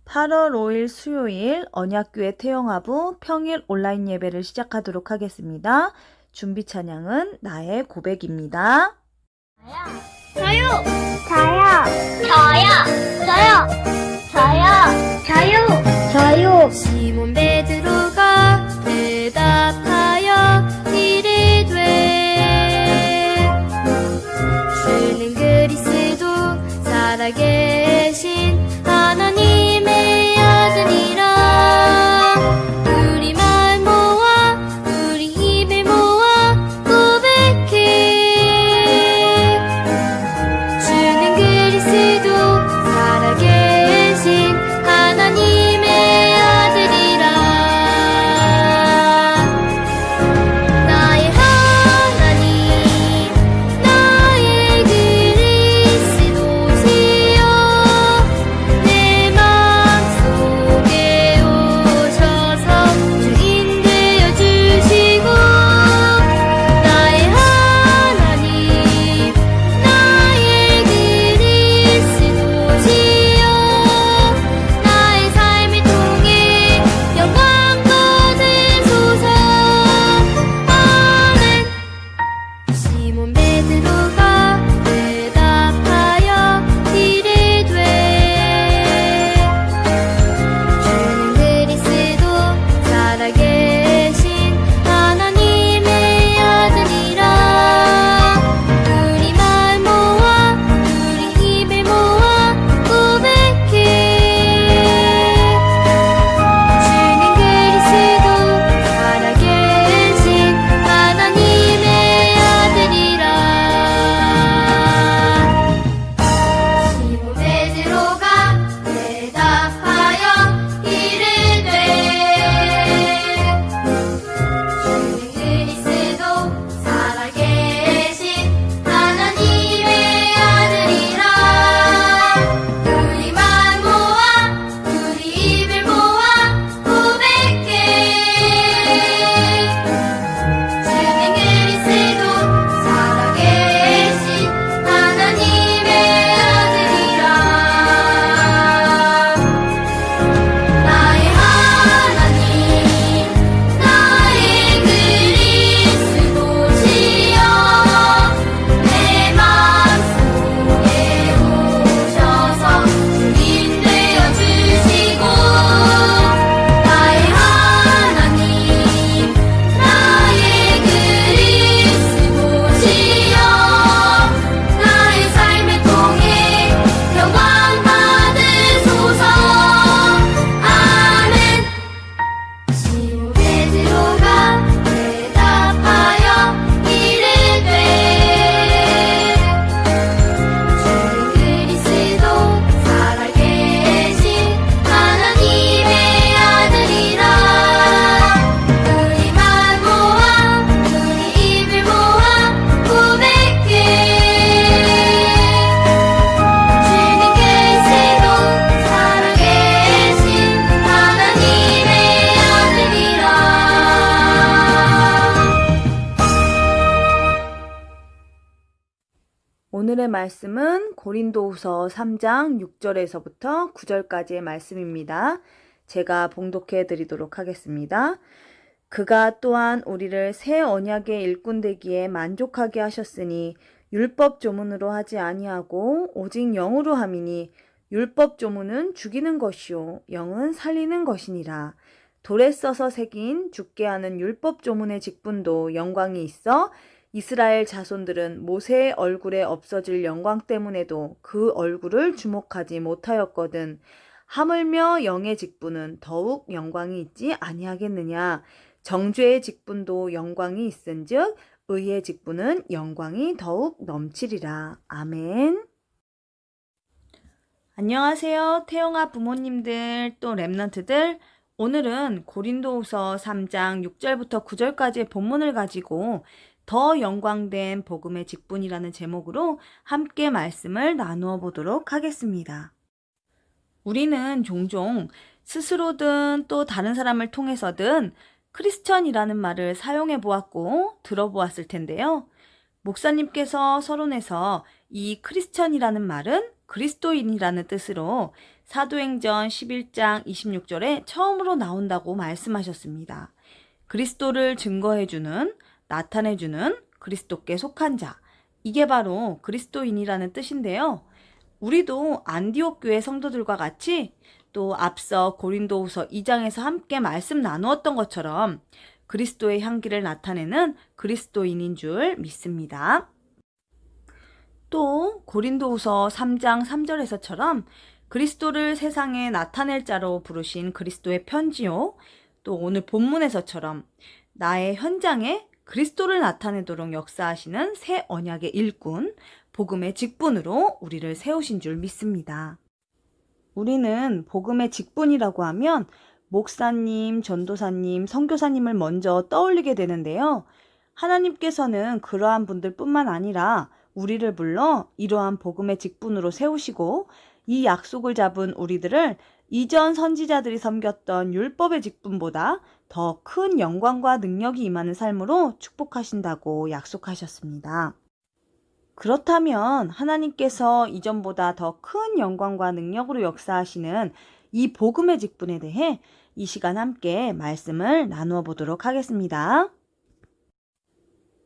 8월 5일 수요일 언약교회 태영아부 평일 온라인 예배를 시작하도록 하겠습니다. 준비 찬양은 나의 고백입니다. 저요! 저요! 저요! 저요! 저요! 저요! 시몬 베드로가 대답하여 이르되 주는 그리스도 살아계신 하나님의 아들이라. 우리 말 모아 우리 입을 모아 고백해. 주는 그리스도 살아계신 하나님의 아들이라. 나의 하나님 나의 그리스도시여 내 맘속에 오셔서 주인 되어 주시고. 나의 하나님 나의 그리스도시여 나의 삶을 통해 영광 받으소서. 아멘. 시몬 베드로가 대답하여 이르되 주는 그리스도 살아계신 하나님의 아들이라. 우리 말 모아 우리 입을 모아 고백해. 주는 그리스도 살아계신 하나님의 아들이라. 시몬 베드로가 대답하여 이르되 주는 그리스도 살아계신 하나님의 아들이라. 우리 말 모아 우리 입을 모아 고백해. 주는 그리스도 살아계신 하나님의 아들이라. 나의 하나님 나의 그리스도시여 내 맘속에 오셔서 주인 되어 주시고. 나의 하나님 나의 그리스도시여 나의 삶을 통해 영광 받으소서. 아멘. 시몬 베드로가 대답하여 이르되 주는 그리스도 살아계신 하나님의 아들이라. 우리 말 모아 우리 입을 모아 고백해. 주는 그리스도 살아계신 하나님의 아들이라. 오늘의 말씀은 고린도후서 3장 6절에서부터 9절까지의 말씀입니다. 제가 봉독해 드리도록 하겠습니다. 그가 또한 우리를 새 언약의 일꾼 되기에 만족하게 하셨으니 율법 조문으로 하지 아니하고 오직 영으로 함이니 율법 조문은 죽이는 것이요 영은 살리는 것이니라. 돌에 써서 새긴 죽게 하는 율법 조문의 직분도 영광이 있어 이스라엘 자손들은 모세의 얼굴에 없어질 영광 때문에도 그 얼굴을 주목하지 못하였거든. 하물며 영의 직분은 더욱 영광이 있지 아니하겠느냐. 정죄의 직분도 영광이 있은즉 의의 직분은 영광이 더욱 넘치리라. 아멘. 안녕하세요. 태영아 부모님들 또 랩런트들. 오늘은 고린도후서 3장 6절부터 9절까지의 본문을 가지고 더 영광된 복음의 직분이라는 제목으로 함께 말씀을 나누어 보도록 하겠습니다. 우리는 종종 스스로든 또 다른 사람을 통해서든 크리스천이라는 말을 사용해 보았고 들어보았을 텐데요. 목사님께서 서론에서 이 크리스천이라는 말은 그리스도인이라는 뜻으로 사도행전 11장 26절에 처음으로 나온다고 말씀하셨습니다. 그리스도를 증거해주는, 나타내주는 그리스도께 속한 자. 이게 바로 그리스도인이라는 뜻인데요. 우리도 안디옥 교회 성도들과 같이 또 앞서 고린도후서 2장에서 함께 말씀 나누었던 것처럼 그리스도의 향기를 나타내는 그리스도인인 줄 믿습니다. 또 고린도후서 3장 3절에서처럼 그리스도를 세상에 나타낼 자로 부르신 그리스도의 편지요. 또 오늘 본문에서처럼 나의 현장에 그리스도를 나타내도록 역사하시는 새 언약의 일꾼, 복음의 직분으로 우리를 세우신 줄 믿습니다. 우리는 복음의 직분이라고 하면 목사님, 전도사님, 선교사님을 먼저 떠올리게 되는데요. 하나님께서는 그러한 분들뿐만 아니라 우리를 불러 이러한 복음의 직분으로 세우시고 이 약속을 잡은 우리들을 이전 선지자들이 섬겼던 율법의 직분보다 더 큰 영광과 능력이 임하는 삶으로 축복하신다고 약속하셨습니다. 그렇다면 하나님께서 이전보다 더 큰 영광과 능력으로 역사하시는 이 복음의 직분에 대해 이 시간 함께 말씀을 나누어 보도록 하겠습니다.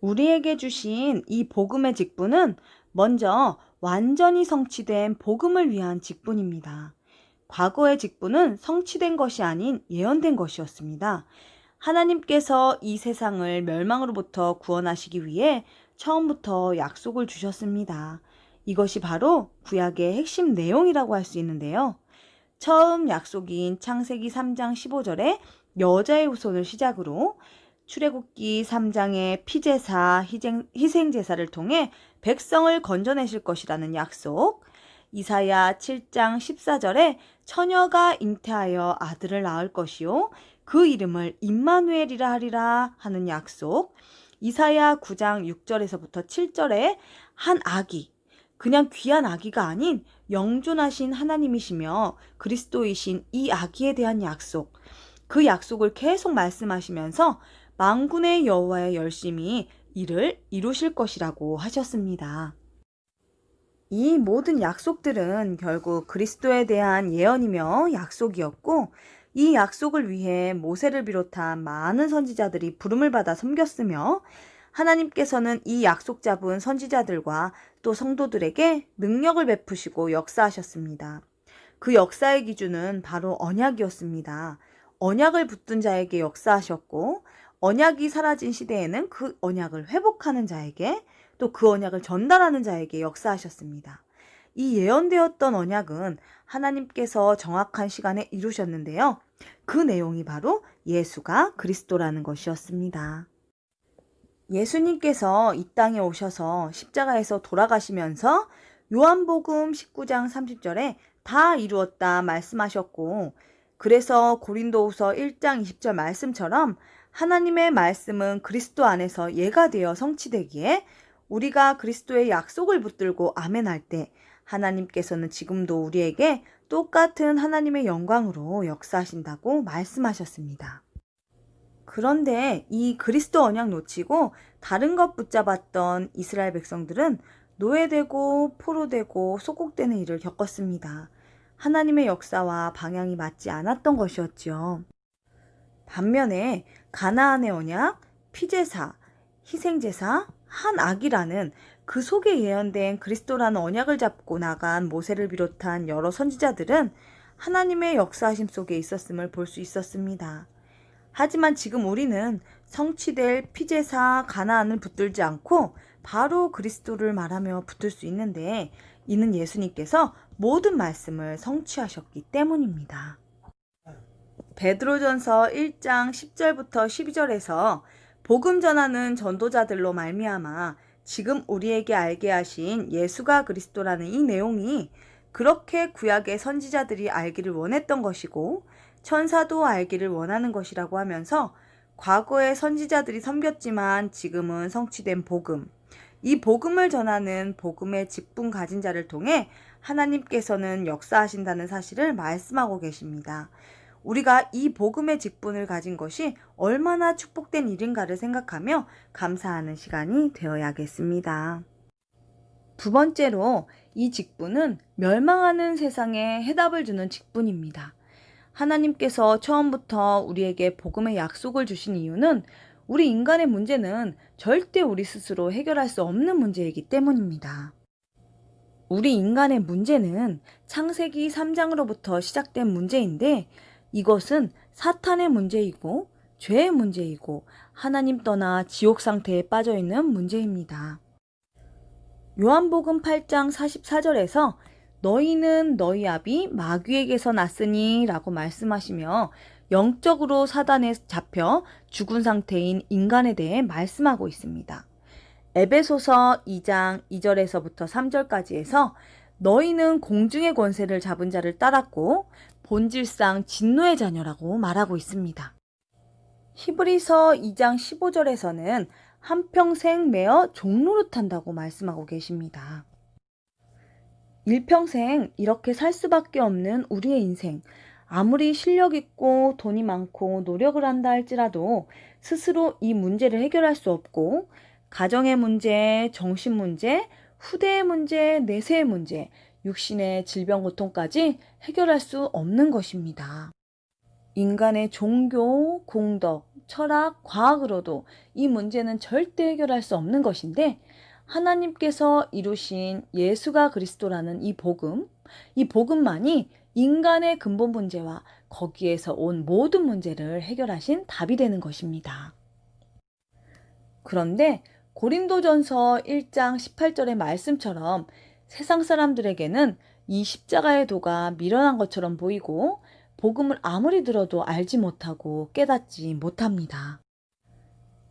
우리에게 주신 이 복음의 직분은 먼저 완전히 성취된 복음을 위한 직분입니다. 과거의 직분은 성취된 것이 아닌 예언된 것이었습니다. 하나님께서 이 세상을 멸망으로부터 구원하시기 위해 처음부터 약속을 주셨습니다. 이것이 바로 구약의 핵심 내용이라고 할 수 있는데요. 처음 약속인 창세기 3장 15절에 여자의 후손을 시작으로 출애굽기 3장의 피제사, 희생제사를 통해 백성을 건져내실 것이라는 약속, 이사야 7장 14절에 처녀가 잉태하여 아들을 낳을 것이요 그 이름을 임마누엘이라 하리라 하는 약속, 이사야 9장 6절에서부터 7절에 한 아기, 그냥 귀한 아기가 아닌 영존하신 하나님이시며 그리스도이신 이 아기에 대한 약속, 그 약속을 계속 말씀하시면서 만군의 여호와의 열심히 이를 이루실 것이라고 하셨습니다. 이 모든 약속들은 결국 그리스도에 대한 예언이며 약속이었고 이 약속을 위해 모세를 비롯한 많은 선지자들이 부름을 받아 섬겼으며 하나님께서는 이 약속 잡은 선지자들과 또 성도들에게 능력을 베푸시고 역사하셨습니다. 그 역사의 기준은 바로 언약이었습니다. 언약을 붙든 자에게 역사하셨고 언약이 사라진 시대에는 그 언약을 회복하는 자에게 또 그 언약을 전달하는 자에게 역사하셨습니다. 이 예언되었던 언약은 하나님께서 정확한 시간에 이루셨는데요. 그 내용이 바로 예수가 그리스도라는 것이었습니다. 예수님께서 이 땅에 오셔서 십자가에서 돌아가시면서 요한복음 19장 30절에 다 이루었다 말씀하셨고 그래서 고린도후서 1장 20절 말씀처럼 하나님의 말씀은 그리스도 안에서 예가 되어 성취되기에 우리가 그리스도의 약속을 붙들고 아멘할 때 하나님께서는 지금도 우리에게 똑같은 하나님의 영광으로 역사하신다고 말씀하셨습니다. 그런데 이 그리스도 언약 놓치고 다른 것 붙잡았던 이스라엘 백성들은 노예되고 포로되고 소곡되는 일을 겪었습니다. 하나님의 역사와 방향이 맞지 않았던 것이었지요. 반면에 가나안의 언약, 피제사, 희생제사, 한 악이라는 그 속에 예언된 그리스도라는 언약을 잡고 나간 모세를 비롯한 여러 선지자들은 하나님의 역사하심 속에 있었음을 볼 수 있었습니다. 하지만 지금 우리는 성취될 피제사 가나안을 붙들지 않고 바로 그리스도를 말하며 붙들 수 있는데 이는 예수님께서 모든 말씀을 성취하셨기 때문입니다. 베드로전서 1장 10절부터 12절에서 복음 전하는 전도자들로 말미암아 지금 우리에게 알게 하신 예수가 그리스도라는 이 내용이 그렇게 구약의 선지자들이 알기를 원했던 것이고 천사도 알기를 원하는 것이라고 하면서 과거의 선지자들이 섬겼지만 지금은 성취된 복음, 이 복음을 전하는 복음의 직분 가진 자를 통해 하나님께서는 역사하신다는 사실을 말씀하고 계십니다. 우리가 이 복음의 직분을 가진 것이 얼마나 축복된 일인가를 생각하며 감사하는 시간이 되어야겠습니다. 두 번째로 이 직분은 멸망하는 세상에 해답을 주는 직분입니다. 하나님께서 처음부터 우리에게 복음의 약속을 주신 이유는 우리 인간의 문제는 절대 우리 스스로 해결할 수 없는 문제이기 때문입니다. 우리 인간의 문제는 창세기 3장으로부터 시작된 문제인데 이것은 사탄의 문제이고 죄의 문제이고 하나님 떠나 지옥 상태에 빠져 있는 문제입니다. 요한복음 8장 44절에서 너희는 너희 아비 마귀에게서 났으니 라고 말씀하시며 영적으로 사단에 잡혀 죽은 상태인 인간에 대해 말씀하고 있습니다. 에베소서 2장 2절에서부터 3절까지에서 너희는 공중의 권세를 잡은 자를 따랐고 본질상 진노의 자녀라고 말하고 있습니다. 히브리서 2장 15절에서는 한평생 매어 종노릇한다고 말씀하고 계십니다. 일평생 이렇게 살 수밖에 없는 우리의 인생, 아무리 실력 있고 돈이 많고 노력을 한다 할지라도 스스로 이 문제를 해결할 수 없고 가정의 문제, 정신 문제, 후대의 문제, 내세의 문제, 육신의 질병 고통까지 해결할 수 없는 것입니다. 인간의 종교, 공덕, 철학, 과학으로도 이 문제는 절대 해결할 수 없는 것인데 하나님께서 이루신 예수가 그리스도라는 이 복음만이 인간의 근본 문제와 거기에서 온 모든 문제를 해결하신 답이 되는 것입니다. 그런데 고린도전서 1장 18절의 말씀처럼 세상 사람들에게는 이 십자가의 도가 미련한 것처럼 보이고 복음을 아무리 들어도 알지 못하고 깨닫지 못합니다.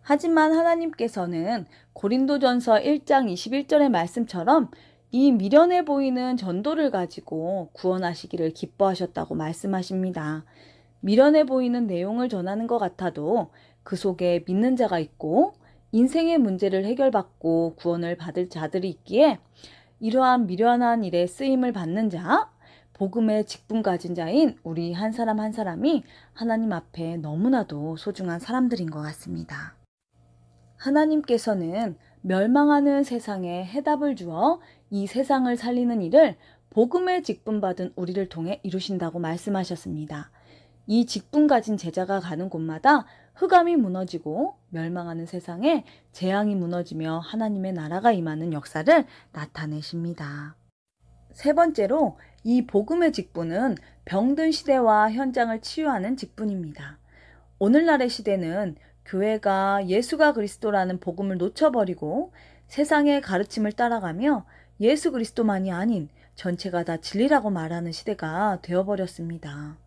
하지만 하나님께서는 고린도전서 1장 21절의 말씀처럼 이 미련해 보이는 전도를 가지고 구원하시기를 기뻐하셨다고 말씀하십니다. 미련해 보이는 내용을 전하는 것 같아도 그 속에 믿는 자가 있고 인생의 문제를 해결받고 구원을 받을 자들이 있기에 이러한 미련한 일에 쓰임을 받는 자, 복음의 직분 가진 자인 우리 한 사람 한 사람이 하나님 앞에 너무나도 소중한 사람들인 것 같습니다. 하나님께서는 멸망하는 세상에 해답을 주어 이 세상을 살리는 일을 복음의 직분 받은 우리를 통해 이루신다고 말씀하셨습니다. 이 직분 가진 제자가 가는 곳마다 흑암이 무너지고 멸망하는 세상에 재앙이 무너지며 하나님의 나라가 임하는 역사를 나타내십니다. 세 번째로 이 복음의 직분은 병든 시대와 현장을 치유하는 직분입니다. 오늘날의 시대는 교회가 예수가 그리스도라는 복음을 놓쳐버리고 세상의 가르침을 따라가며 예수 그리스도만이 아닌 전체가 다 진리라고 말하는 시대가 되어버렸습니다.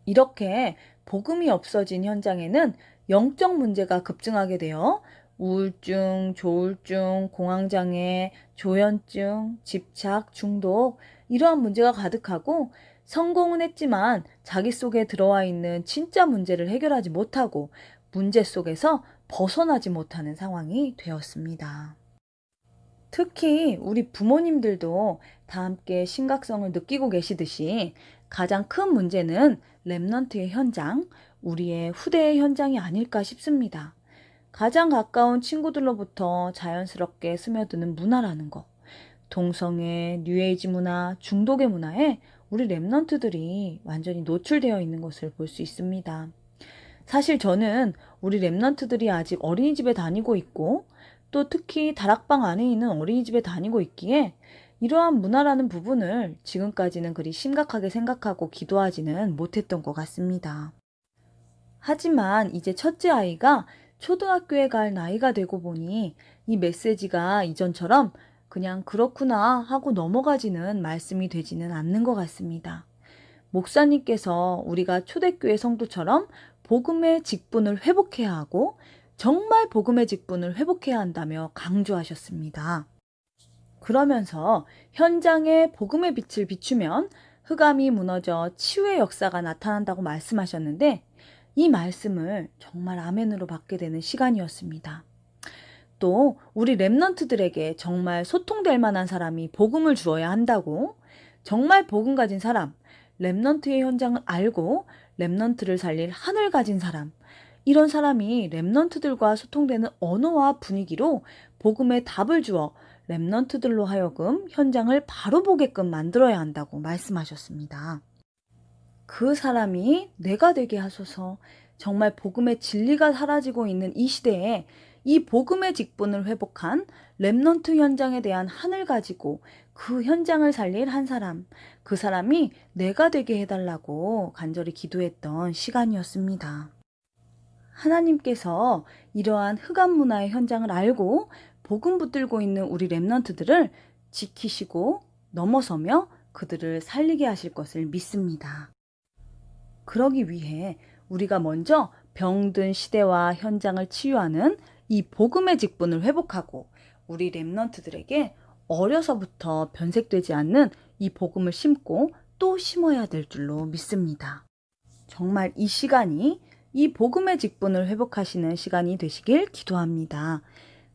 이렇게 복음이 없어진 현장에는 영적 문제가 급증하게 되어 우울증, 조울증, 공황장애, 조현증, 집착, 중독 이러한 문제가 가득하고 성공은 했지만 자기 속에 들어와 있는 진짜 문제를 해결하지 못하고 문제 속에서 벗어나지 못하는 상황이 되었습니다. 특히 우리 부모님들도 다 함께 심각성을 느끼고 계시듯이 가장 큰 문제는 렘넌트의 현장, 우리의 후대의 현장이 아닐까 싶습니다. 가장 가까운 친구들로부터 자연스럽게 스며드는 문화라는 것, 동성애, 뉴에이지 문화, 중독의 문화에 우리 렘넌트들이 완전히 노출되어 있는 것을 볼 수 있습니다. 사실 저는 우리 렘넌트들이 아직 어린이집에 다니고 있고 또 특히 다락방 안에 있는 어린이집에 다니고 있기에 이러한 문화라는 부분을 지금까지는 그리 심각하게 생각하고 기도하지는 못했던 것 같습니다. 하지만 이제 첫째 아이가 초등학교에 갈 나이가 되고 보니 이 메시지가 이전처럼 그냥 그렇구나 하고 넘어가지는 말씀이 되지는 않는 것 같습니다. 목사님께서 우리가 초대교회 성도처럼 복음의 직분을 회복해야 하고 정말 복음의 직분을 회복해야 한다며 강조하셨습니다. 그러면서 현장에 복음의 빛을 비추면 흑암이 무너져 치유의 역사가 나타난다고 말씀하셨는데 이 말씀을 정말 아멘으로 받게 되는 시간이었습니다. 또 우리 렘넌트들에게 정말 소통될 만한 사람이 복음을 주어야 한다고 정말 복음 가진 사람, 렘넌트의 현장을 알고 렘넌트를 살릴 한을 가진 사람, 이런 사람이 렘넌트들과 소통되는 언어와 분위기로 복음의 답을 주어 렘넌트들로 하여금 현장을 바로 보게끔 만들어야 한다고 말씀하셨습니다. 그 사람이 내가 되게 하소서. 정말 복음의 진리가 사라지고 있는 이 시대에 이 복음의 직분을 회복한 렘넌트 현장에 대한 한을 가지고 그 현장을 살릴 한 사람, 그 사람이 내가 되게 해달라고 간절히 기도했던 시간이었습니다. 하나님께서 이러한 흑암 문화의 현장을 알고 복음 붙들고 있는 우리 렘넌트들을 지키시고 넘어서며 그들을 살리게 하실 것을 믿습니다. 그러기 위해 우리가 먼저 병든 시대와 현장을 치유하는 이 복음의 직분을 회복하고 우리 렘넌트들에게 어려서부터 변색되지 않는 이 복음을 심고 또 심어야 될 줄로 믿습니다. 정말 이 시간이 이 복음의 직분을 회복하시는 시간이 되시길 기도합니다.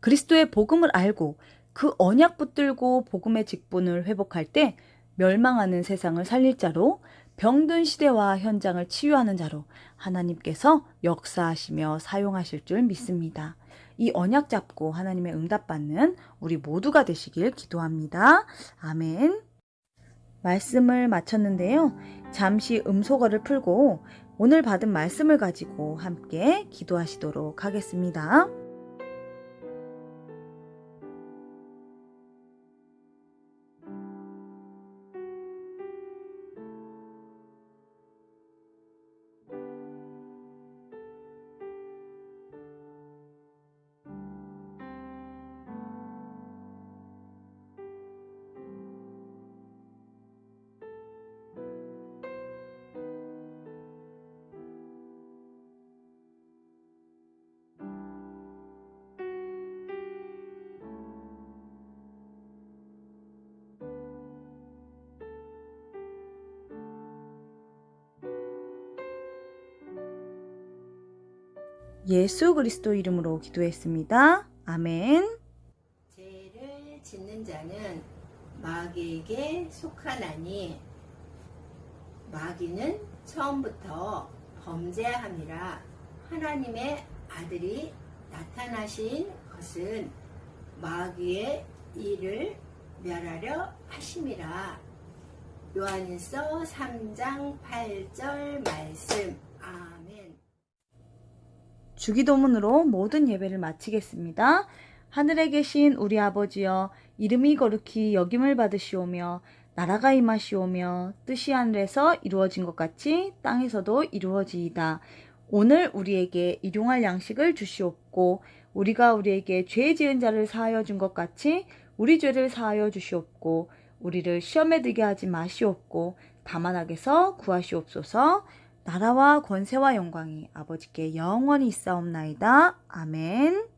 그리스도의 복음을 알고 그 언약 붙들고 복음의 직분을 회복할 때 멸망하는 세상을 살릴 자로, 병든 시대와 현장을 치유하는 자로 하나님께서 역사하시며 사용하실 줄 믿습니다. 이 언약 잡고 하나님의 응답받는 우리 모두가 되시길 기도합니다. 아멘. 말씀을 마쳤는데요. 잠시 음소거를 풀고 오늘 받은 말씀을 가지고 함께 기도하시도록 하겠습니다. 예수 그리스도 이름으로 기도했습니다. 아멘. 죄를 짓는 자는 마귀에게 속하나니 마귀는 처음부터 범죄함이라. 하나님의 아들이 나타나신 것은 마귀의 일을 멸하려 하심이라. 요한일서 3장 8절 말씀. 아멘. 주기도문으로 모든 예배를 마치겠습니다. 하늘에 계신 우리 아버지여, 이름이 거룩히 여김을 받으시오며 나라가 임하시오며 뜻이 하늘에서 이루어진 것 같이 땅에서도 이루어지이다. 오늘 우리에게 일용할 양식을 주시옵고 우리가 우리에게 죄 지은 자를 사하여 준 것 같이 우리 죄를 사하여 주시옵고 우리를 시험에 들게 하지 마시옵고 다만 악에서 구하시옵소서. 나라와 권세와 영광이 아버지께 영원히 있사옵나이다. 아멘.